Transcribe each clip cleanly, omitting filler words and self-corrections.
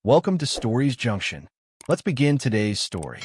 Welcome to Stories Junction. Let's begin today's story.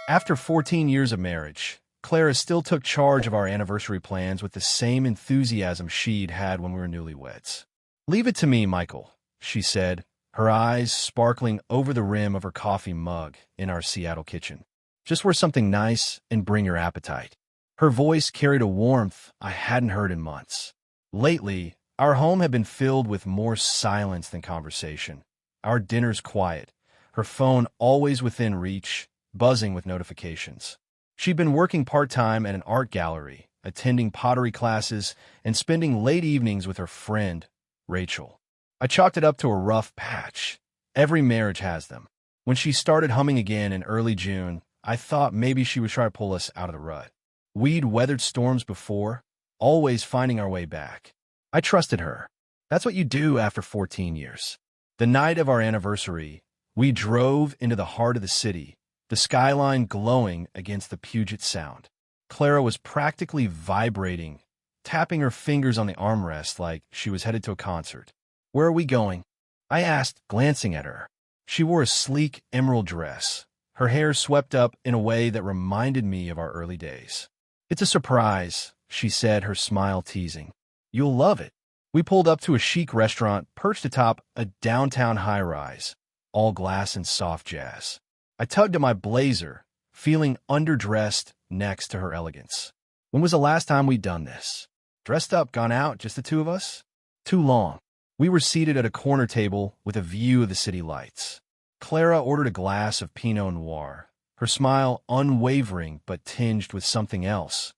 After 14 years of marriage, Clara still took charge of our anniversary plans with the same enthusiasm she'd had when we were newlyweds. "Leave it to me, Michael," she said, her eyes sparkling over the rim of her coffee mug in our Seattle kitchen. "Just wear something nice and bring your appetite." Her voice carried a warmth I hadn't heard in months. Lately, our home had been filled with more silence than conversation. Our dinners quiet, her phone always within reach, buzzing with notifications. She'd been working part-time at an art gallery, attending pottery classes, and spending late evenings with her friend, Rachel. I chalked it up to a rough patch. Every marriage has them. When she started humming again in early June, I thought maybe she would try to pull us out of the rut. We'd weathered storms before, always finding our way back. I trusted her. That's what you do after 14 years. The night of our anniversary, we drove into the heart of the city, the skyline glowing against the Puget Sound. Clara was practically vibrating, tapping her fingers on the armrest like she was headed to a concert. "Where are we going?" I asked, glancing at her. She wore a sleek emerald dress, her hair swept up in a way that reminded me of our early days. "It's a surprise," she said, her smile teasing. "You'll love it." We pulled up to a chic restaurant perched atop a downtown high-rise, all glass and soft jazz. I tugged at my blazer, feeling underdressed next to her elegance. When was the last time we'd done this? Dressed up, gone out, just the two of us? Too long. We were seated at a corner table with a view of the city lights. Clara ordered a glass of Pinot Noir, her smile unwavering but tinged with something else.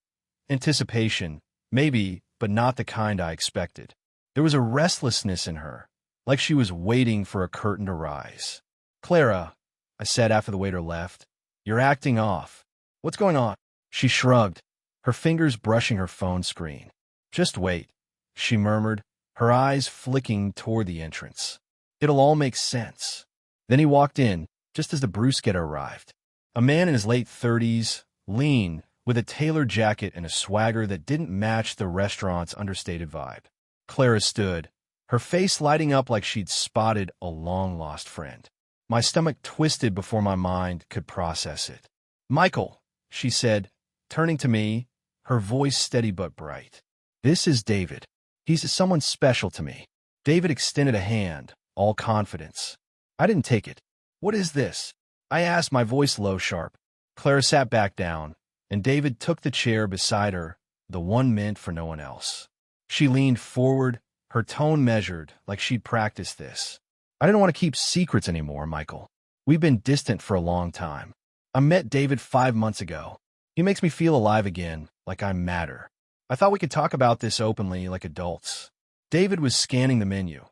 Anticipation, maybe, but not the kind I expected. There was a restlessness in her, like she was waiting for a curtain to rise. "Clara," I said after the waiter left, "you're acting off. What's going on?" She shrugged, her fingers brushing her phone screen. "Just wait," she murmured, her eyes flicking toward the entrance. "It'll all make sense." Then he walked in, just as the bruschetta arrived. A man in his late 30s, lean, with a tailored jacket and a swagger that didn't match the restaurant's understated vibe. Clara stood, her face lighting up like she'd spotted a long-lost friend. My stomach twisted before my mind could process it. "Michael," she said, turning to me, her voice steady but bright. "This is David. He's someone special to me." David extended a hand, all confidence. I didn't take it. "What is this?" I asked, my voice low, sharp. Clara sat back down, and David took the chair beside her, the one meant for no one else. She leaned forward, her tone measured, like she'd practiced this. "I didn't want to keep secrets anymore, Michael. We've been distant for a long time. I met David 5 months ago. He makes me feel alive again, like I matter. I thought we could talk about this openly, like adults." David was scanning the menu,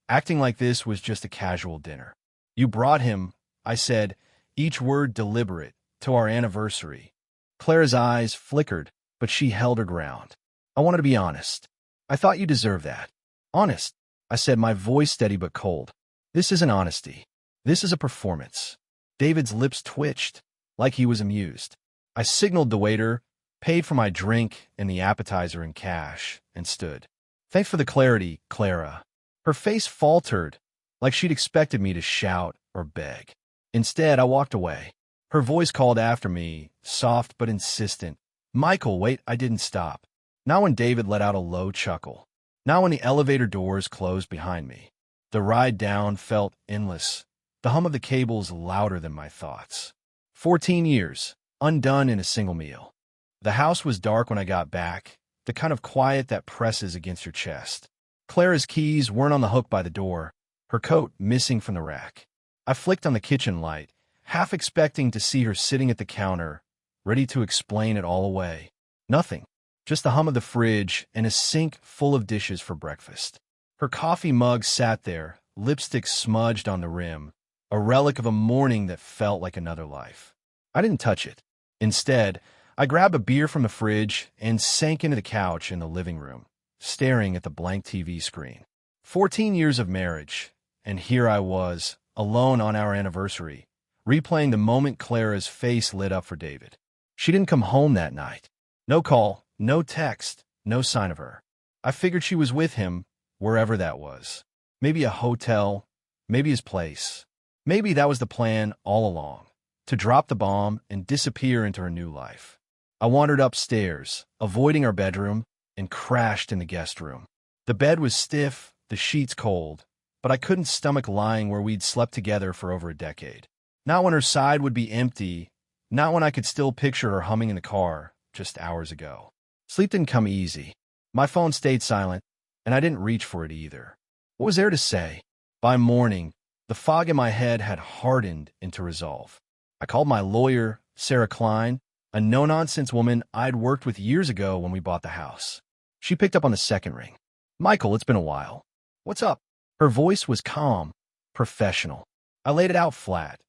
acting like this was just a casual dinner. "You brought him," I said, each word deliberate, "to our anniversary." Clara's eyes flickered, but she held her ground. "I wanted to be honest. I thought you deserved that." "Honest," I said, my voice steady but cold. "This isn't honesty. This is a performance." David's lips twitched, like he was amused. I signaled the waiter, paid for my drink and the appetizer in cash, and stood. "Thanks for the clarity, Clara." Her face faltered, like she'd expected me to shout or beg. Instead, I walked away. Her voice called after me, soft but insistent. "Michael, wait." I didn't stop. Not when David let out a low chuckle. Not when the elevator doors closed behind me. The ride down felt endless, the hum of the cables louder than my thoughts. 14 years, undone in a single meal. The house was dark when I got back, the kind of quiet that presses against your chest. Clara's keys weren't on the hook by the door, her coat missing from the rack. I flicked on the kitchen light, half expecting to see her sitting at the counter, ready to explain it all away. Nothing. Just the hum of the fridge and a sink full of dishes for breakfast. Her coffee mug sat there, lipstick smudged on the rim, a relic of a morning that felt like another life. I didn't touch it. Instead, I grabbed a beer from the fridge and sank into the couch in the living room, staring at the blank TV screen. 14 years of marriage, and here I was, alone on our anniversary, replaying the moment Clara's face lit up for David. She didn't come home that night. No call, no text, no sign of her. I figured she was with him, wherever that was. Maybe a hotel, maybe his place, Maybe that was the plan all along, to drop the bomb and disappear into her new life. I wandered upstairs, avoiding our bedroom, and crashed in the guest room. The bed was stiff, the sheets cold, but I couldn't stomach lying where we'd slept together for over a decade. Not when her side would be empty, not when I could still picture her humming in the car just hours ago. Sleep didn't come easy. My phone stayed silent, and I didn't reach for it either. What was there to say? By morning, the fog in my head had hardened into resolve. I called my lawyer, Sarah Klein, a no-nonsense woman I'd worked with years ago when we bought the house. She picked up on the second ring. "Michael, it's been a while. What's up?" Her voice was calm, professional. I laid it out flat.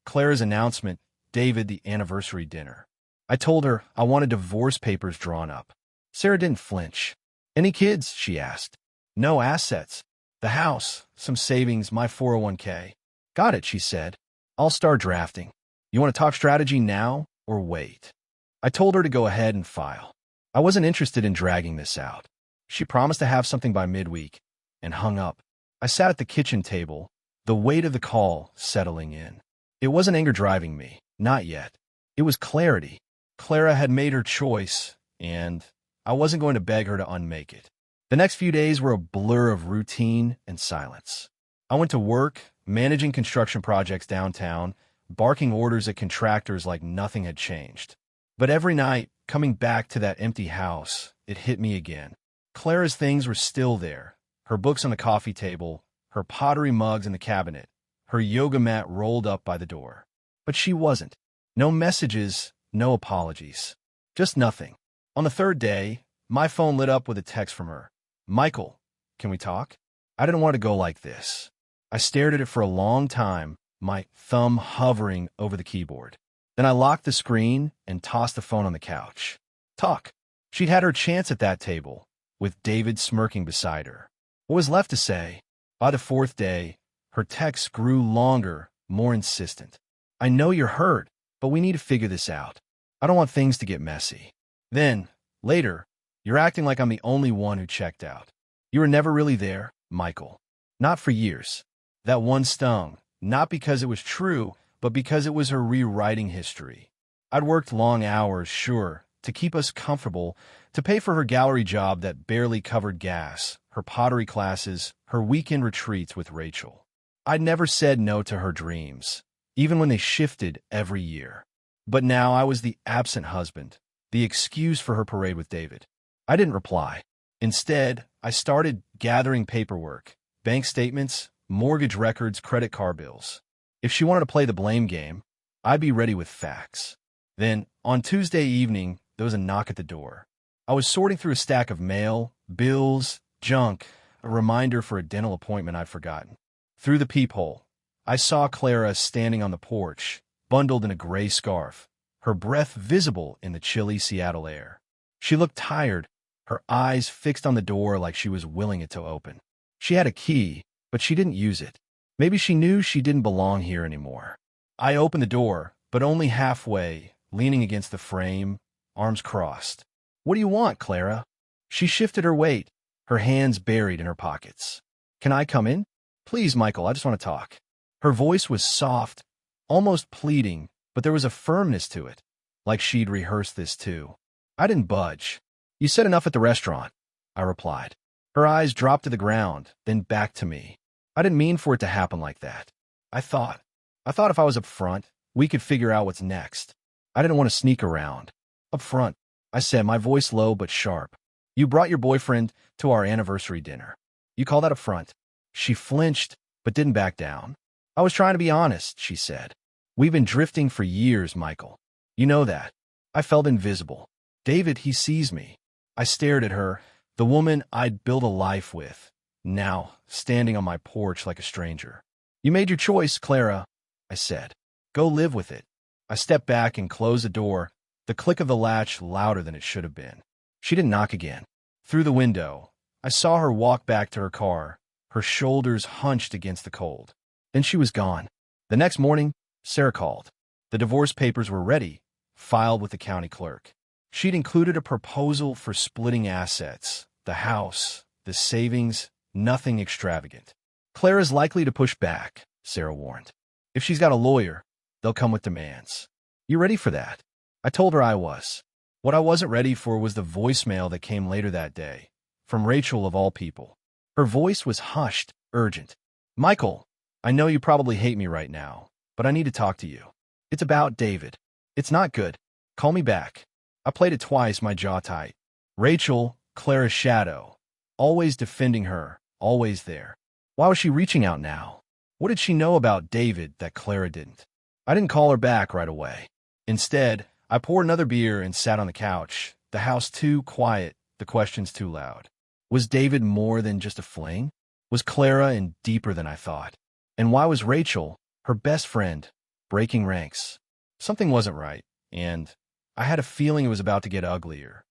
Clara's announcement, David, the anniversary dinner. I told her I wanted divorce papers drawn up. Sarah didn't flinch. "Any kids?" she asked. "No assets. The house, some savings, my 401k. "Got it," she said. "I'll start drafting. You want to talk strategy now or wait?" I told her to go ahead and file. I wasn't interested in dragging this out. She promised to have something by midweek and hung up. I sat at the kitchen table, the weight of the call settling in. It wasn't anger driving me, not yet. It was clarity. Clara had made her choice, and I wasn't going to beg her to unmake it. The next few days were a blur of routine and silence. I went to work, managing construction projects downtown, barking orders at contractors like nothing had changed. But every night, coming back to that empty house, it hit me again. Clara's things were still there. Her books on the coffee table, her pottery mugs in the cabinet, her yoga mat rolled up by the door. But she wasn't. No messages, no apologies. Just nothing. On the third day, my phone lit up with a text from her. "Michael, can we talk?" I didn't want to go like this. I stared at it for a long time, my thumb hovering over the keyboard. Then I locked the screen and tossed the phone on the couch. Talk. She'd had her chance at that table, with David smirking beside her. What was left to say? By the fourth day, her texts grew longer, more insistent. "I know you're hurt, but we need to figure this out. I don't want things to get messy." Then, later, "You're acting like I'm the only one who checked out. You were never really there, Michael. Not for years." That one stung, not because it was true, but because it was her rewriting history. I'd worked long hours, sure, to keep us comfortable, to pay for her gallery job that barely covered gas, her pottery classes, her weekend retreats with Rachel. I'd never said no to her dreams, even when they shifted every year. But now I was the absent husband, the excuse for her parade with David. I didn't reply. Instead, I started gathering paperwork, bank statements, mortgage records, credit card bills. If she wanted to play the blame game, I'd be ready with facts. Then, on Tuesday evening, there was a knock at the door. I was sorting through a stack of mail, bills, junk, a reminder for a dental appointment I'd forgotten. Through the peephole, I saw Clara standing on the porch, bundled in a gray scarf, her breath visible in the chilly Seattle air. She looked tired, her eyes fixed on the door like she was willing it to open. She had a key, but she didn't use it. Maybe she knew she didn't belong here anymore. I opened the door, but only halfway, leaning against the frame, arms crossed. "What do you want, Clara?" She shifted her weight, her hands buried in her pockets. "Can I come in?" "Please, Michael, I just want to talk." Her voice was soft, almost pleading, but there was a firmness to it, like she'd rehearsed this too. I didn't budge. "You said enough at the restaurant," I replied. Her eyes dropped to the ground, then back to me. I didn't mean for it to happen like that. I thought if I was up front, we could figure out what's next. I didn't want to sneak around. "Up front," I said, my voice low but sharp. "You brought your boyfriend to our anniversary dinner. You call that up front?" She flinched, but didn't back down. "I was trying to be honest," she said. "We've been drifting for years, Michael. You know that." I felt invisible. "David, he sees me." I stared at her, the woman I'd built a life with, now standing on my porch like a stranger. "You made your choice, Clara," I said. "Go live with it." I stepped back and closed the door, the click of the latch louder than it should have been. She didn't knock again. Through the window, I saw her walk back to her car, her shoulders hunched against the cold. Then she was gone. The next morning, Sarah called. The divorce papers were ready, filed with the county clerk. She'd included a proposal for splitting assets, the house, the savings, nothing extravagant. "Clara's likely to push back," Sarah warned. If she's got a lawyer, they'll come with demands. You ready for that? I told her I was. What I wasn't ready for was the voicemail that came later that day, from Rachel of all people. Her voice was hushed, urgent. Michael, I know you probably hate me right now, but I need to talk to you. It's about David. It's not good. Call me back. I played it twice, my jaw tight. Rachel, Clara's shadow. Always defending her, always there. Why was she reaching out now? What did she know about David that Clara didn't? I didn't call her back right away. Instead, I poured another beer and sat on the couch, the house too quiet, the questions too loud. Was David more than just a fling? Was Clara in deeper than I thought? And why was Rachel, her best friend, breaking ranks? Something wasn't right, and I had a feeling it was about to get uglier.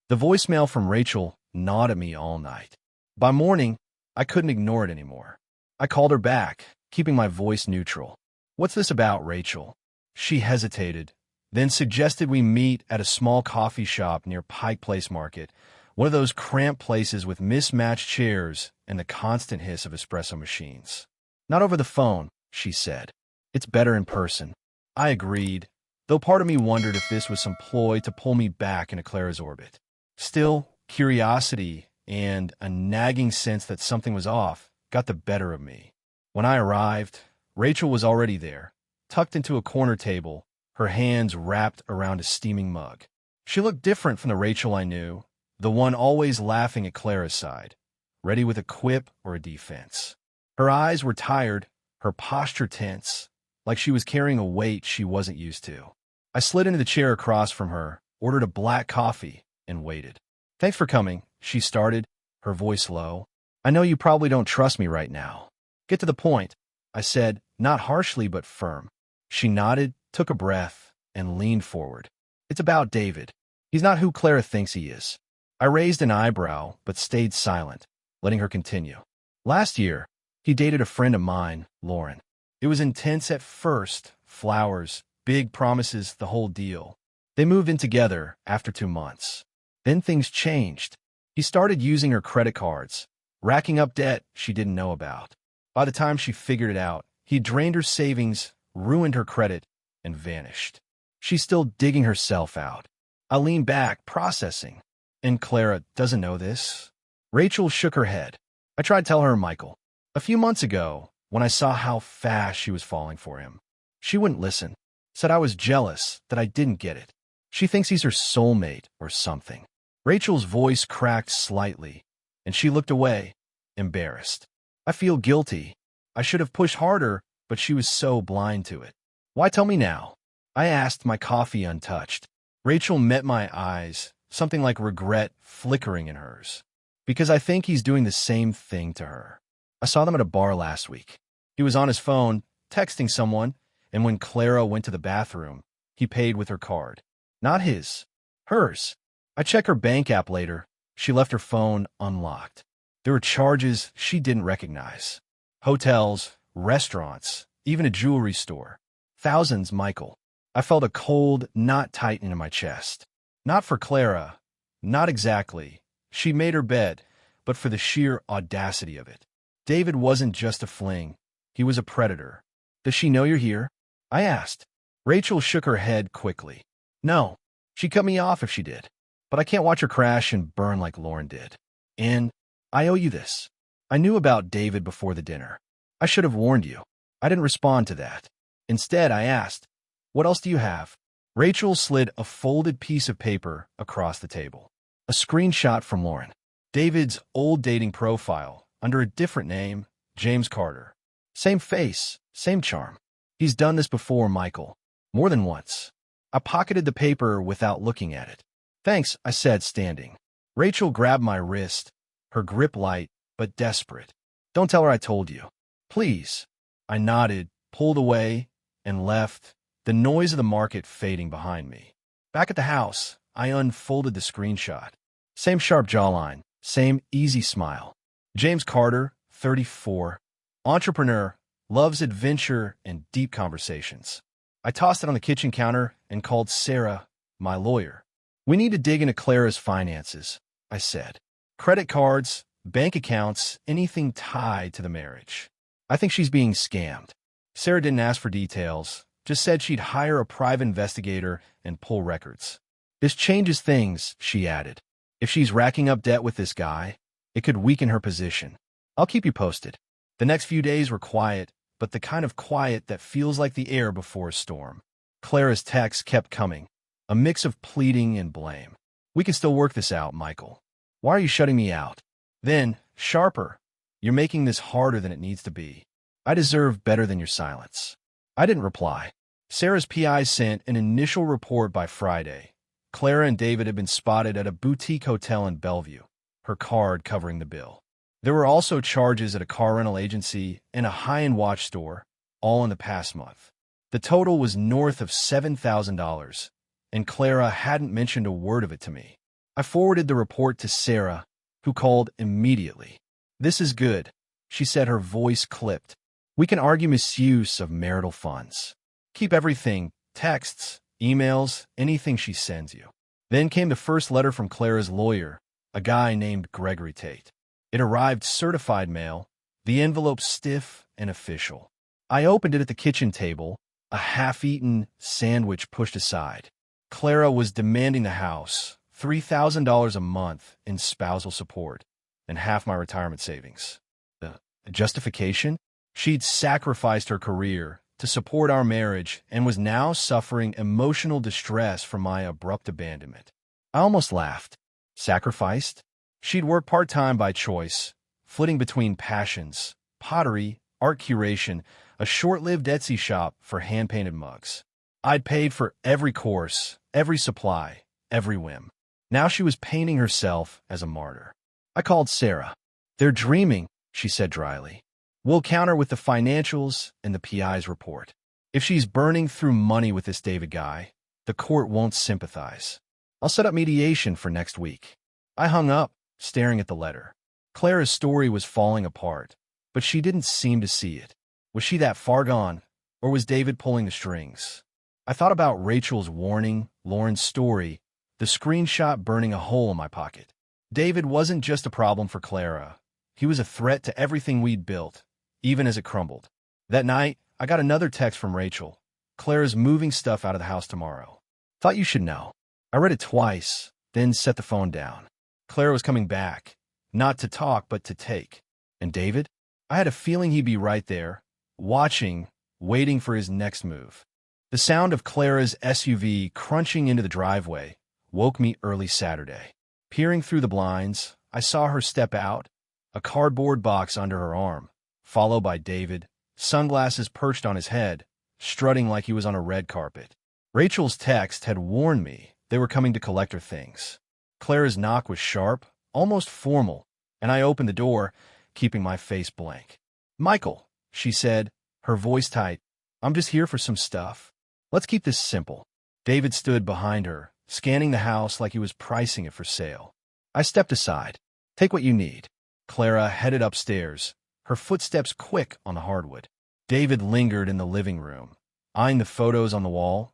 The voicemail from Rachel gnawed at me all night. By morning, I couldn't ignore it anymore. I called her back, keeping my voice neutral. What's this about, Rachel? She hesitated, then suggested we meet at a small coffee shop near Pike Place Market, one of those cramped places with mismatched chairs and the constant hiss of espresso machines. Not over the phone, she said. It's better in person. I agreed, though part of me wondered if this was some ploy to pull me back into Clara's orbit. Still, curiosity and a nagging sense that something was off got the better of me. When I arrived, Rachel was already there, tucked into a corner table, her hands wrapped around a steaming mug. She looked different from the Rachel I knew, the one always laughing at Clara's side, ready with a quip or a defense. Her eyes were tired, her posture tense, like she was carrying a weight she wasn't used to. I slid into the chair across from her, ordered a black coffee, and waited. Thanks for coming, she started, her voice low. I know you probably don't trust me right now. Get to the point, I said, not harshly but firm. She nodded, took a breath, and leaned forward. It's about David. He's not who Clara thinks he is. I raised an eyebrow, but stayed silent, letting her continue. Last year, he dated a friend of mine, Lauren. It was intense at first, flowers, big promises, the whole deal. They moved in together after 2 months. Then things changed. He started using her credit cards, racking up debt she didn't know about. By the time she figured it out, he drained her savings, ruined her credit, and vanished. She's still digging herself out. I leaned back, processing. And Clara doesn't know this? Rachel shook her head. I tried to tell her, Michael. A few months ago, when I saw how fast she was falling for him. She wouldn't listen. Said I was jealous, that I didn't get it. She thinks he's her soulmate or something. Rachel's voice cracked slightly, and she looked away, embarrassed. I feel guilty. I should have pushed harder, but she was so blind to it. Why tell me now? I asked, my coffee untouched. Rachel met my eyes, something like regret flickering in hers. Because I think he's doing the same thing to her. I saw them at a bar last week. He was on his phone, texting someone, and when Clara went to the bathroom, he paid with her card. Not his. Hers. I checked her bank app later. She left her phone unlocked. There were charges she didn't recognize. Hotels, restaurants, even a jewelry store. Thousands, Michael. I felt a cold knot tighten in my chest. Not for Clara. Not exactly. She made her bed, but for the sheer audacity of it. David wasn't just a fling. He was a predator. Does she know you're here? I asked. Rachel shook her head quickly. No. She'd cut me off if she did. But I can't watch her crash and burn like Lauren did. And I owe you this. I knew about David before the dinner. I should have warned you. I didn't respond to that. Instead, I asked, what else do you have? Rachel slid a folded piece of paper across the table. A screenshot from Lauren. David's old dating profile, under a different name, James Carter. Same face, same charm. He's done this before, Michael. More than once. I pocketed the paper without looking at it. Thanks, I said, standing. Rachel grabbed my wrist, her grip light, but desperate. Don't tell her I told you. Please. I nodded, pulled away, and left, the noise of the market fading behind me. Back at the house, I unfolded the screenshot. Same sharp jawline, same easy smile. James Carter, 34, entrepreneur, loves adventure and deep conversations. I tossed it on the kitchen counter and called Sarah, my lawyer. We need to dig into Clara's finances, I said. Credit cards, bank accounts, anything tied to the marriage. I think she's being scammed. Sarah didn't ask for details, just said she'd hire a private investigator and pull records. This changes things, she added. If she's racking up debt with this guy, it could weaken her position. I'll keep you posted. The next few days were quiet, but the kind of quiet that feels like the air before a storm. Clara's texts kept coming, a mix of pleading and blame. We can still work this out, Michael. Why are you shutting me out? Then, sharper, you're making this harder than it needs to be. I deserve better than your silence. I didn't reply. Sarah's PI sent an initial report by Friday. Clara and David had been spotted at a boutique hotel in Bellevue, her card covering the bill. There were also charges at a car rental agency and a high-end watch store, all in the past month. The total was north of $7,000, and Clara hadn't mentioned a word of it to me. I forwarded the report to Sarah, who called immediately. This is good, she said, her voice clipped. We can argue misuse of marital funds. Keep everything, texts, emails, anything she sends you. Then came the first letter from Clara's lawyer, a guy named Gregory Tate. It arrived certified mail, the envelope stiff and official. I opened it at the kitchen table, a half-eaten sandwich pushed aside. Clara was demanding the house, $3,000 a month in spousal support, and half my retirement savings. The justification? She'd sacrificed her career to support our marriage and was now suffering emotional distress from my abrupt abandonment. I almost laughed. Sacrificed? She'd worked part-time by choice, flitting between passions, pottery, art curation, a short-lived Etsy shop for hand-painted mugs. I'd paid for every course, every supply, every whim. Now she was painting herself as a martyr. I called Sarah. They're dreaming, she said dryly. We'll counter with the financials and the PI's report. If she's burning through money with this David guy, the court won't sympathize. I'll set up mediation for next week. I hung up, staring at the letter. Clara's story was falling apart, but she didn't seem to see it. Was she that far gone, or was David pulling the strings? I thought about Rachel's warning, Lauren's story, the screenshot burning a hole in my pocket. David wasn't just a problem for Clara. He was a threat to everything we'd built, even as it crumbled. That night, I got another text from Rachel. Clara's moving stuff out of the house tomorrow. Thought you should know. I read it twice, then set the phone down. Clara was coming back, not to talk, but to take. And David? I had a feeling he'd be right there, watching, waiting for his next move. The sound of Clara's SUV crunching into the driveway woke me early Saturday. Peering through the blinds, I saw her step out, a cardboard box under her arm, followed by David, sunglasses perched on his head, strutting like he was on a red carpet. Rachel's text had warned me they were coming to collect her things. Clara's knock was sharp, almost formal, and I opened the door, keeping my face blank. Michael, she said, her voice tight, I'm just here for some stuff. Let's keep this simple. David stood behind her, scanning the house like he was pricing it for sale. I stepped aside. Take what you need. Clara headed upstairs, her footsteps quick on the hardwood. David lingered in the living room, eyeing the photos on the wall.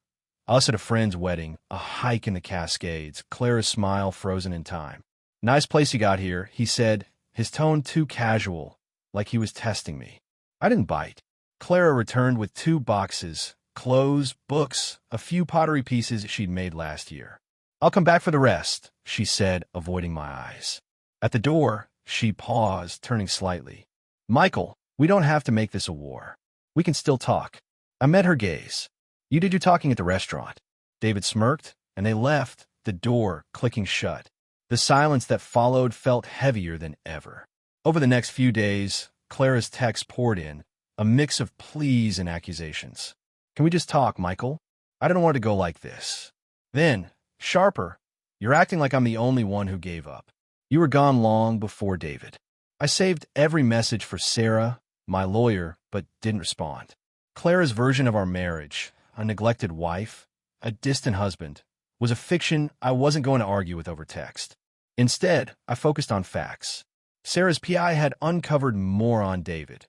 Us at a friend's wedding, a hike in the Cascades, Clara's smile frozen in time. Nice place you got here, he said, his tone too casual, like he was testing me. I didn't bite. Clara returned with 2 boxes, clothes, books, a few pottery pieces she'd made last year. I'll come back for the rest, she said, avoiding my eyes. At the door, she paused, turning slightly. Michael, we don't have to make this a war. We can still talk. I met her gaze. You did your talking at the restaurant. David smirked, and they left, the door clicking shut. The silence that followed felt heavier than ever. Over the next few days, Clara's texts poured in, a mix of pleas and accusations. Can we just talk, Michael? I don't want to go like this. Then, sharper, you're acting like I'm the only one who gave up. You were gone long before David. I saved every message for Sarah, my lawyer, but didn't respond. Clara's version of our marriage, a neglected wife, a distant husband, was a fiction I wasn't going to argue with over text. Instead, I focused on facts. Sarah's PI had uncovered more on David.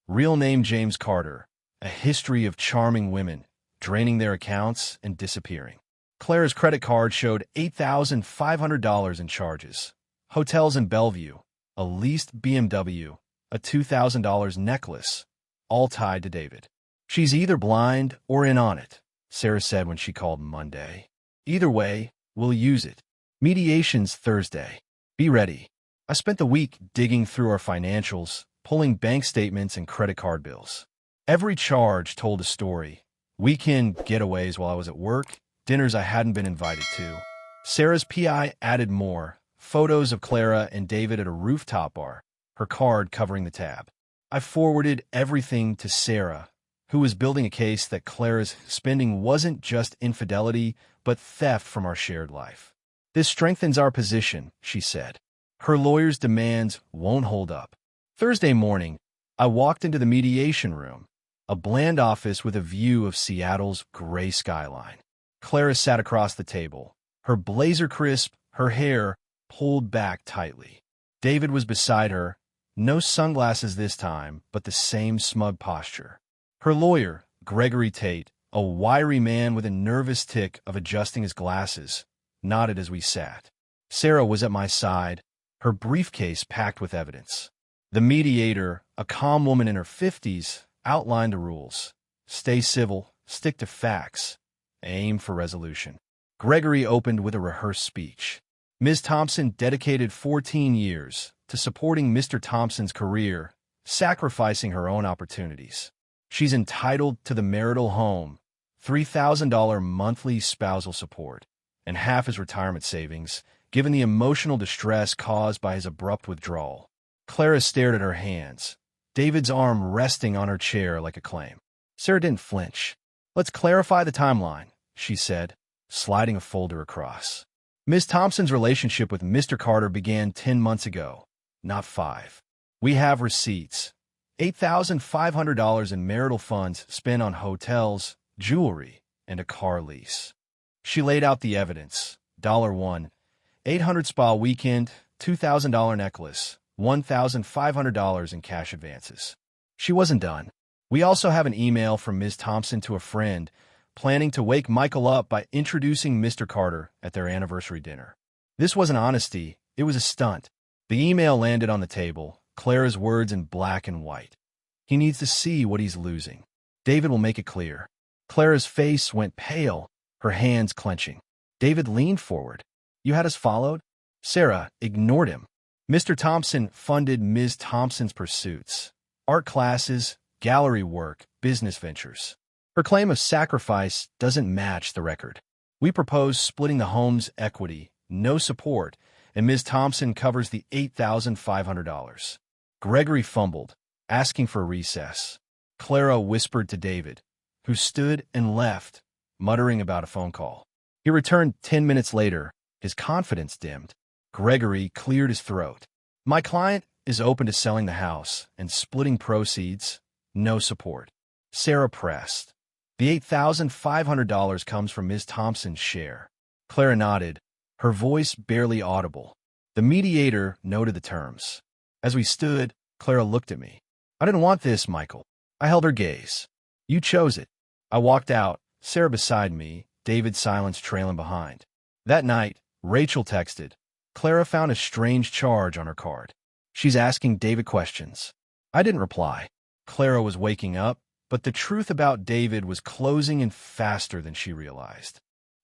Real name James Carter, a history of charming women, draining their accounts and disappearing. Clara's credit card showed $8,500 in charges. Hotels in Bellevue, a leased BMW, a $2,000 necklace, all tied to David. She's either blind or in on it, Sarah said when she called Monday. Either way, we'll use it. Mediation's Thursday. Be ready. I spent the week digging through our financials, pulling bank statements and credit card bills. Every charge told a story. Weekend getaways while I was at work, dinners I hadn't been invited to. Sarah's PI added more, photos of Clara and David at a rooftop bar, her card covering the tab. I forwarded everything to Sarah, who was building a case that Clara's spending wasn't just infidelity, but theft from our shared life. This strengthens our position, she said. Her lawyer's demands won't hold up. Thursday morning, I walked into the mediation room, a bland office with a view of Seattle's gray skyline. Clara sat across the table, her blazer crisp, her hair pulled back tightly. David was beside her, no sunglasses this time, but the same smug posture. Her lawyer, Gregory Tate, a wiry man with a nervous tic of adjusting his glasses, nodded as we sat. Sarah was at my side, her briefcase packed with evidence. The mediator, a calm woman in her 50s, outlined the rules. Stay civil, stick to facts, aim for resolution. Gregory opened with a rehearsed speech. Ms. Thompson dedicated 14 years to supporting Mr. Thompson's career, sacrificing her own opportunities. She's entitled to the marital home, $3,000 monthly spousal support, and half his retirement savings, given the emotional distress caused by his abrupt withdrawal. Clara stared at her hands, David's arm resting on her chair like a claim. Sarah didn't flinch. Let's clarify the timeline, she said, sliding a folder across. Ms. Thompson's relationship with Mr. Carter began 10 months ago, not 5. We have receipts. $8,500 in marital funds spent on hotels, jewelry, and a car lease. She laid out the evidence. $1, $800 spa weekend, $2,000 necklace, $1,500 in cash advances. She wasn't done. We also have an email from Ms. Thompson to a friend, planning to wake Michael up by introducing Mr. Carter at their anniversary dinner. This wasn't honesty, it was a stunt. The email landed on the table, Clara's words in black and white. He needs to see what he's losing. David will make it clear. Clara's face went pale, her hands clenching. David leaned forward. You had us followed? Sarah ignored him. Mr. Thompson funded Ms. Thompson's pursuits. Art classes, gallery work, business ventures. Her claim of sacrifice doesn't match the record. We propose splitting the home's equity, no support, and Ms. Thompson covers the $8,500. Gregory fumbled, asking for a recess. Clara whispered to David, who stood and left, muttering about a phone call. He returned 10 minutes later, his confidence dimmed. Gregory cleared his throat. My client is open to selling the house and splitting proceeds, no support. Sarah pressed. The $8,500 comes from Ms. Thompson's share. Clara nodded, her voice barely audible. The mediator noted the terms. As we stood, Clara looked at me. I didn't want this, Michael. I held her gaze. You chose it. I walked out, Sarah beside me, David's silence trailing behind. That night, Rachel texted. Clara found a strange charge on her card. She's asking David questions. I didn't reply. Clara was waking up, but the truth about David was closing in faster than she realized.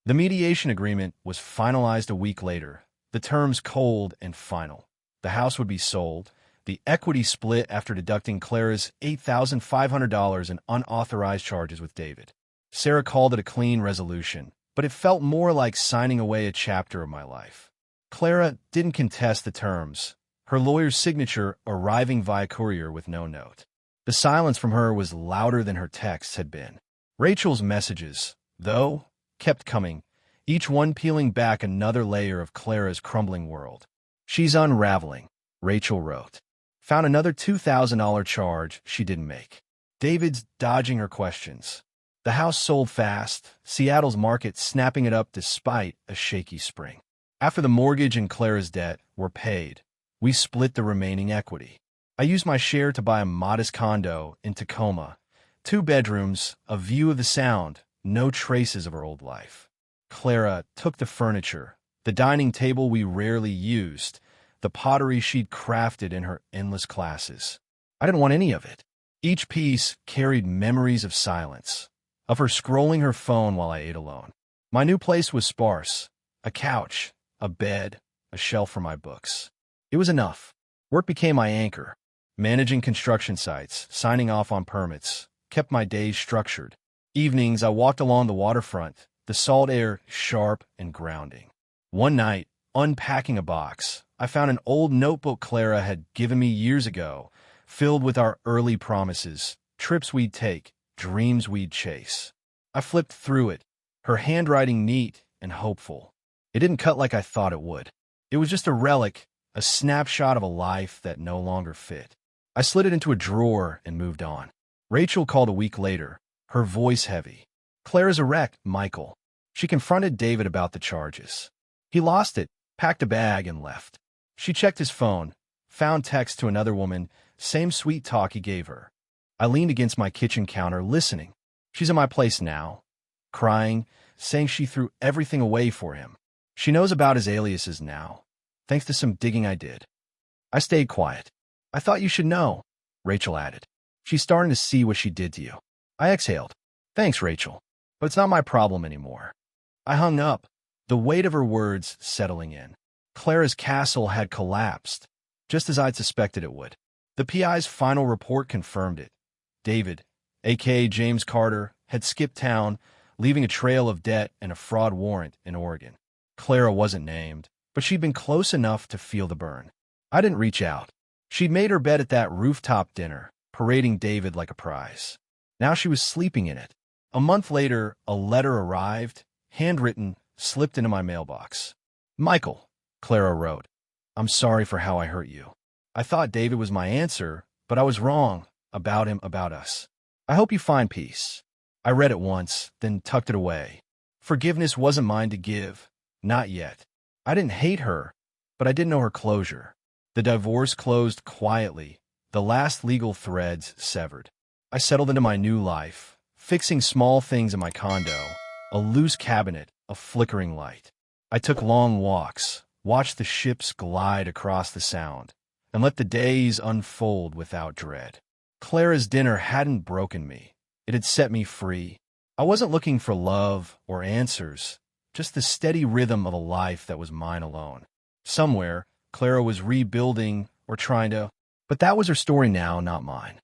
The mediation agreement was finalized a week later, the terms cold and final. The house would be sold, the equity split after deducting Clara's $8,500 in unauthorized charges with David. Sarah called it a clean resolution, but it felt more like signing away a chapter of my life. Clara didn't contest the terms, her lawyer's signature arriving via courier with no note. The silence from her was louder than her texts had been. Rachel's messages, though, kept coming, each one peeling back another layer of Clara's crumbling world. She's unraveling, Rachel wrote. Found another $2,000 charge she didn't make. David's dodging her questions. The house sold fast, Seattle's market snapping it up despite a shaky spring. After the mortgage and Clara's debt were paid, we split the remaining equity. I used my share to buy a modest condo in Tacoma, 2 bedrooms, a view of the Sound, no traces of her old life. Clara took the furniture, the dining table we rarely used, the pottery she'd crafted in her endless classes. I didn't want any of it. Each piece carried memories of silence, of her scrolling her phone while I ate alone. My new place was sparse: a couch, a bed, a shelf for my books. It was enough. Work became my anchor. Managing construction sites, signing off on permits, kept my days structured. Evenings, I walked along the waterfront, the salt air sharp and grounding. One night, unpacking a box, I found an old notebook Clara had given me years ago, filled with our early promises, trips we'd take, dreams we'd chase. I flipped through it, her handwriting neat and hopeful. It didn't cut like I thought it would. It was just a relic, a snapshot of a life that no longer fit. I slid it into a drawer and moved on. Rachel called a week later, her voice heavy. "Clara's a wreck, Michael." She confronted David about the charges. He lost it, packed a bag, and left. She checked his phone, found text to another woman, same sweet talk he gave her. I leaned against my kitchen counter, listening. She's in my place now, crying, saying she threw everything away for him. She knows about his aliases now, thanks to some digging I did. I stayed quiet. "I thought you should know," Rachel added. "She's starting to see what she did to you." I exhaled. "Thanks, Rachel, but it's not my problem anymore." I hung up, the weight of her words settling in. Clara's castle had collapsed, just as I'd suspected it would. The PI's final report confirmed it. David, a.k.a. James Carter, had skipped town, leaving a trail of debt and a fraud warrant in Oregon. Clara wasn't named, but she'd been close enough to feel the burn. I didn't reach out. She'd made her bed at that rooftop dinner, parading David like a prize. Now she was sleeping in it. A month later, a letter arrived, handwritten, slipped into my mailbox. "Michael," Clara wrote, "I'm sorry for how I hurt you. I thought David was my answer, but I was wrong about him, about us. I hope you find peace." I read it once, then tucked it away. Forgiveness wasn't mine to give. Not yet. I didn't hate her, but I didn't know her closure. The divorce closed quietly, the last legal threads severed. I settled into my new life, fixing small things in my condo, a loose cabinet, a flickering light. I took long walks, watched the ships glide across the Sound, and let the days unfold without dread. Clara's dinner hadn't broken me. It had set me free. I wasn't looking for love or answers, just the steady rhythm of a life that was mine alone. Somewhere, Clara was rebuilding or trying to, but that was her story now, not mine.